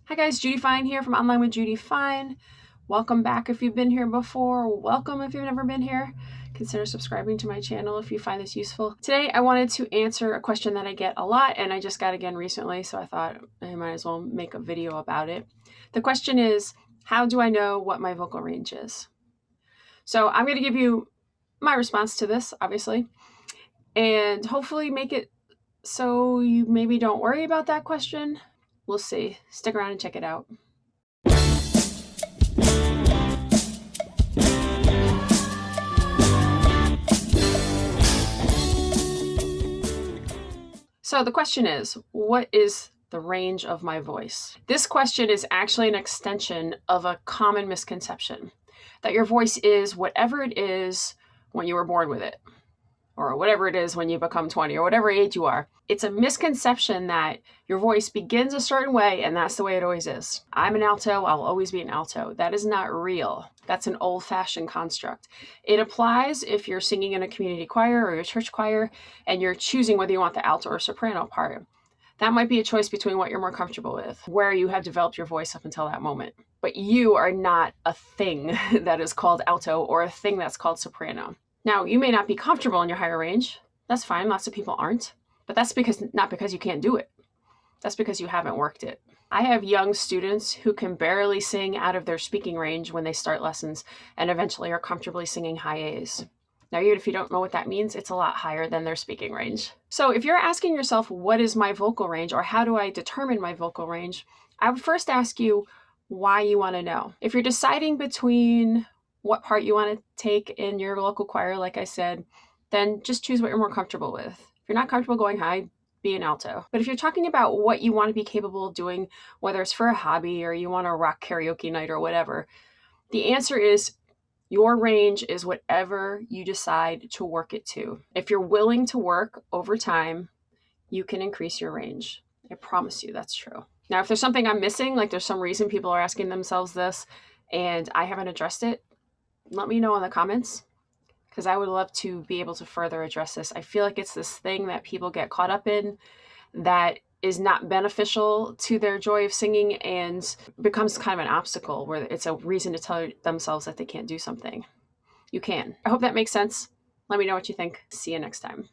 Hi guys, Judy Fine here from Online with Judy Fine. Welcome back if you've been here before. Welcome if you've never been here. Consider subscribing to my channel if you find this useful. Today I wanted to answer a question that I get a lot and I just got again recently, so I thought I might as well make a video about it. The question is, how do I know what my vocal range is? So I'm going to give you my response to this, obviously, and hopefully make it so you maybe don't worry about that question. We'll see. Stick around and check it out. So the question is, what is the range of my voice? This question is actually an extension of a common misconception that your voice is whatever it is when you were born with it, or whatever it is when you become 20, or whatever age you are. It's a misconception that your voice begins a certain way and that's the way it always is. I'm an alto, I'll always be an alto. That is not real. That's an old-fashioned construct. It applies if you're singing in a community choir or a church choir and you're choosing whether you want the alto or soprano part. That might be a choice between what you're more comfortable with, where you have developed your voice up until that moment. But you are not a thing that is called alto or a thing that's called soprano. Now, you may not be comfortable in your higher range. That's fine. Lots of people aren't. But that's not because you can't do it. That's because you haven't worked it. I have young students who can barely sing out of their speaking range when they start lessons and eventually are comfortably singing high A's. Now, even if you don't know what that means, it's a lot higher than their speaking range. So if you're asking yourself, what is my vocal range, or how do I determine my vocal range, I would first ask you why you want to know. If you're deciding between what part you want to take in your local choir, like I said, then just choose what you're more comfortable with. If you're not comfortable going high, be an alto. But if you're talking about what you want to be capable of doing, whether it's for a hobby or you want a rock karaoke night or whatever, the answer is your range is whatever you decide to work it to. If you're willing to work over time, you can increase your range. I promise you that's true. Now, if there's something I'm missing, like there's some reason people are asking themselves this and I haven't addressed it, let me know in the comments, because I would love to be able to further address this. I feel like it's this thing that people get caught up in that is not beneficial to their joy of singing and becomes kind of an obstacle where it's a reason to tell themselves that they can't do something. You can. I hope that makes sense. Let me know what you think. See you next time.